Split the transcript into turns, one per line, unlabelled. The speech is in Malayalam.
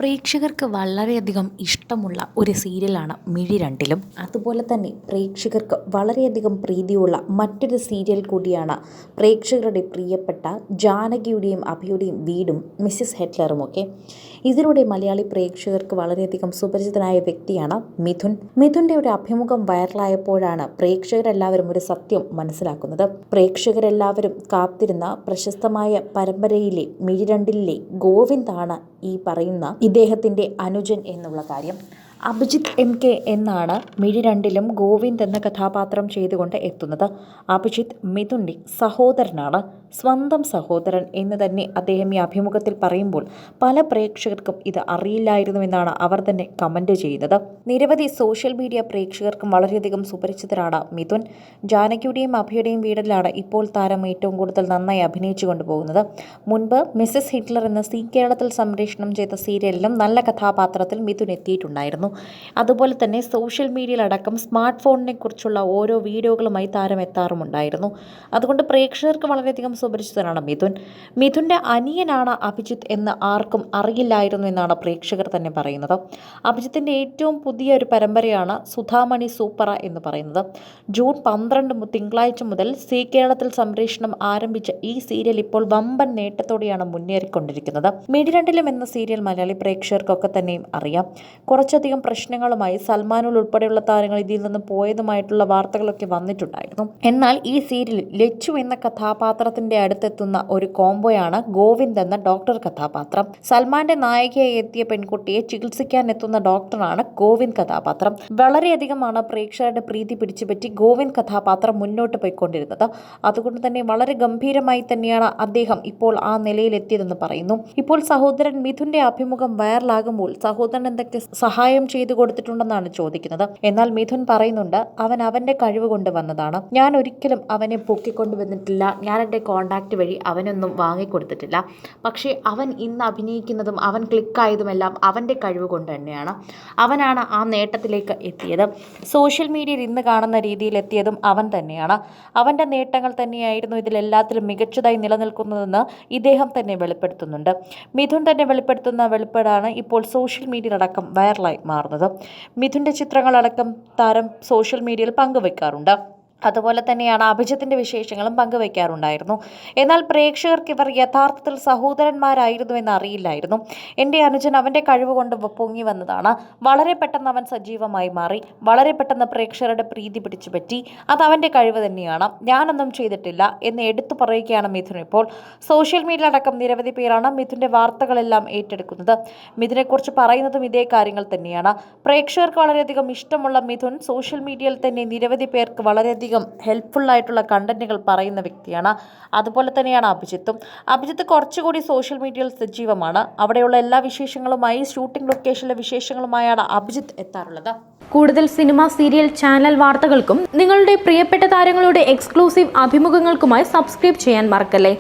പ്രേക്ഷകർക്ക് വളരെയധികം ഇഷ്ടമുള്ള ഒരു സീരിയലാണ് മിഴി രണ്ടിലും. അതുപോലെ തന്നെ പ്രേക്ഷകർക്ക് വളരെയധികം പ്രീതിയുള്ള മറ്റൊരു സീരിയൽ കൂടിയാണ് പ്രേക്ഷകരുടെ പ്രിയപ്പെട്ട ജാനകിയുടെയും അഭിയുടെയും വീടും മിസ്സിസ് ഹിറ്റ്ലറുമൊക്കെ. ഇതിലൂടെ മലയാളി പ്രേക്ഷകർക്ക് വളരെയധികം സുപരിചിതനായ വ്യക്തിയാണ് മിഥുൻ. മിഥുൻ്റെ ഒരു അഭിമുഖം വൈറലായപ്പോഴാണ് പ്രേക്ഷകരെല്ലാവരും ഒരു സത്യം മനസ്സിലാക്കുന്നത്. പ്രേക്ഷകരെല്ലാവരും കാത്തിരുന്ന പ്രശസ്തമായ പരമ്പരയിലെ മിഴി രണ്ടിലെ ഗോവിന്ദാണ് ഈ പറയുന്ന ഇദ്ദേഹത്തിൻ്റെ അനുജൻ എന്നുള്ള കാര്യം. അഭിജിത്ത് MK എന്നാണ് മിഴി രണ്ടിലും ഗോവിന്ദ് എന്ന കഥാപാത്രം ചെയ്തുകൊണ്ട് എത്തുന്നത്. അഭിജിത്ത് മിഥുൻ്റെ സഹോദരനാണ്, സ്വന്തം സഹോദരൻ എന്ന് തന്നെ അദ്ദേഹം ഈ അഭിമുഖത്തിൽ പറയുമ്പോൾ പല പ്രേക്ഷകർക്കും ഇത് അറിയില്ലായിരുന്നുവെന്നാണ് അവർ തന്നെ കമൻ്റ് ചെയ്യുന്നത്. നിരവധി സോഷ്യൽ മീഡിയ പ്രേക്ഷകർക്കും വളരെയധികം സുപരിചിതരാണ് മിഥുൻ. ജാനകിയുടെയും അഭിയുടെയും വീടിലാണ് ഇപ്പോൾ താരം ഏറ്റവും കൂടുതൽ നന്നായി അഭിനയിച്ചു കൊണ്ടുപോകുന്നത്. മുൻപ് മിസ്സസ് ഹിറ്റ്ലർ എന്ന കേരളത്തിൽ സംപ്രേഷണം ചെയ്ത സീരിയലിലും നല്ല കഥാപാത്രത്തിൽ മിഥുൻ എത്തിയിട്ടുണ്ടായിരുന്നു. അതുപോലെ തന്നെ സോഷ്യൽ മീഡിയയിലടക്കം സ്മാർട്ട് ഫോണിനെ കുറിച്ചുള്ള ഓരോ വീഡിയോകളുമായി താരം എത്താറുമുണ്ടായിരുന്നു. അതുകൊണ്ട് പ്രേക്ഷകർക്ക് വളരെയധികം സുപരിചിതനാണ് മിഥുൻ. മിഥുൻ്റെ അനിയനാണ് അഭിജിത്ത് എന്ന് ആർക്കും അറിയില്ലായിരുന്നു എന്നാണ് പ്രേക്ഷകർ തന്നെ പറയുന്നത്. അഭിജിത്തിൻ്റെ ഏറ്റവും പുതിയ ഒരു പരമ്പരയാണ് സുധാമണി സൂപ്പറ എന്ന് പറയുന്നത്. ജൂൺ 12 തിങ്കളാഴ്ച മുതൽ കേരളത്തിൽ സംപ്രേഷണം ആരംഭിച്ച ഈ സീരിയൽ ഇപ്പോൾ വമ്പൻ നേട്ടത്തോടെയാണ് മുന്നേറിക്കൊണ്ടിരിക്കുന്നത്. മിഴി രണ്ടിലും എന്ന സീരിയൽ മലയാളി പ്രേക്ഷകർക്കൊക്കെ തന്നെയും അറിയാം. കുറച്ചധികം പ്രശ്നങ്ങളുമായി സൽമാനുൽ ഉൾപ്പെടെയുള്ള താരങ്ങൾ ഇതിൽ നിന്ന് പോയതുമായിട്ടുള്ള വാർത്തകളൊക്കെ വന്നിട്ടുണ്ടായിരുന്നു. എന്നാൽ ഈ സീരിയലിൽ ലച്ചു എന്ന കഥാപാത്രത്തിന്റെ അടുത്തെത്തുന്ന ഒരു കോംബോയാണ് ഗോവിന്ദ് എന്ന ഡോക്ടർ കഥാപാത്രം. സൽമാന്റെ നായികയായി എത്തിയ പെൺകുട്ടിയെ ചികിത്സിക്കാൻ എത്തുന്ന ഡോക്ടറാണ് ഗോവിന്ദ് കഥാപാത്രം. വളരെയധികമാണ് പ്രേക്ഷകരുടെ പ്രീതി പിടിച്ചുപറ്റി ഗോവിന്ദ് കഥാപാത്രം മുന്നോട്ട് പോയിക്കൊണ്ടിരുന്നത്. അതുകൊണ്ട് തന്നെ വളരെ ഗംഭീരമായി തന്നെയാണ് അദ്ദേഹം ഇപ്പോൾ ആ നിലയിലെത്തിയതെന്ന് പറയുന്നു. ഇപ്പോൾ സഹോദരൻ മിഥുന്റെ അഭിമുഖം വൈറലാകുമ്പോൾ സഹോദരൻ എന്തൊക്കെ സഹായം ചെയ്തു കൊടുത്തിട്ടുണ്ടെന്നാണ് ചോദിക്കുന്നത്. എന്നാൽ മിഥുൻ പറയുന്നുണ്ട്, അവൻ അവന്റെ കഴിവ് കൊണ്ട് വന്നതാണ്, ഞാൻ ഒരിക്കലും അവനെ പൊക്കിക്കൊണ്ടുവന്നിട്ടില്ല, ഞാൻ എൻ്റെ കോണ്ടാക്ട് വഴി അവനൊന്നും വാങ്ങിക്കൊടുത്തിട്ടില്ല. പക്ഷേ അവൻ ഇന്ന് അഭിനയിക്കുന്നതും അവൻ ക്ലിക്കായതുമെല്ലാം അവൻ്റെ കഴിവ് കൊണ്ട് തന്നെയാണ്. അവനാണ് ആ നേട്ടത്തിലേക്ക് എത്തിയത്. സോഷ്യൽ മീഡിയയിൽ ഇന്ന് കാണുന്ന രീതിയിൽ എത്തിയതും അവൻ തന്നെയാണ്. അവൻ്റെ നേട്ടങ്ങൾ തന്നെയായിരുന്നു ഇതിലെല്ലാത്തിലും മികച്ചതായി നിലനിൽക്കുന്നതെന്ന് ഇദ്ദേഹം തന്നെ വെളിപ്പെടുത്തുന്നുണ്ട്. മിഥുൻ തന്നെ വെളിപ്പെടുത്തുന്ന വെളിപ്പാടാണ് ഇപ്പോൾ സോഷ്യൽ മീഡിയയിലടക്കം വൈറലായി മാറുന്നത്. മിഥുൻ്റെ ചിത്രങ്ങളടക്കം താരം സോഷ്യൽ മീഡിയയിൽ പങ്കുവെക്കാറുണ്ട്. അതുപോലെ തന്നെയാണ് അഭിജിത്തിൻ്റെ വിശേഷങ്ങളും പങ്കുവയ്ക്കാറുണ്ടായിരുന്നു. എന്നാൽ പ്രേക്ഷകർക്ക് ഇവർ യഥാർത്ഥത്തിൽ സഹോദരന്മാരായിരുന്നു എന്ന് അറിയില്ലായിരുന്നു. എൻ്റെ അനുജൻ അവൻ്റെ കഴിവ് കൊണ്ട് പൊങ്ങി വന്നതാണ്. വളരെ പെട്ടെന്ന് അവൻ സജീവമായി മാറി. വളരെ പെട്ടെന്ന് പ്രേക്ഷകരുടെ പ്രീതി പിടിച്ചു പറ്റി. അത് അവൻ്റെ കഴിവ് തന്നെയാണ്, ഞാനൊന്നും ചെയ്തിട്ടില്ല എന്ന് എടുത്തു പറയുകയാണ് മിഥുൻ. ഇപ്പോൾ സോഷ്യൽ മീഡിയയിലടക്കം നിരവധി പേരാണ് മിഥുൻ്റെ വാർത്തകളെല്ലാം ഏറ്റെടുക്കുന്നത്. മിഥുനെക്കുറിച്ച് പറയുന്നതും ഇതേ കാര്യങ്ങൾ തന്നെയാണ്. പ്രേക്ഷകർക്ക് വളരെയധികം ഇഷ്ടമുള്ള മിഥുൻ സോഷ്യൽ മീഡിയയിൽ തന്നെ നിരവധി പേർക്ക് വളരെയധികം ഹെൽപ്ഫുള്ളായിട്ടുള്ള കണ്ടന്റുകൾ പറയുന്ന വ്യക്തിയാണ്. അതുപോലെ തന്നെയാണ് അഭിജിത്ത് കുറച്ചുകൂടി സോഷ്യൽ മീഡിയയിൽ സജീവമാണ്. അവിടെയുള്ള എല്ലാ വിശേഷങ്ങളുമായി, ഷൂട്ടിംഗ് ലൊക്കേഷനിലെ വിശേഷങ്ങളുമായാണ് അഭിജിത്ത് എത്താറുള്ളത്.
കൂടുതൽ സിനിമ, സീരിയൽ, ചാനൽ വാർത്തകൾക്കും നിങ്ങളുടെ പ്രിയപ്പെട്ട താരങ്ങളുടെ എക്സ്ക്ലൂസീവ് അഭിമുഖങ്ങൾക്കുമായി സബ്സ്ക്രൈബ് ചെയ്യാൻ മറക്കല്ലേ.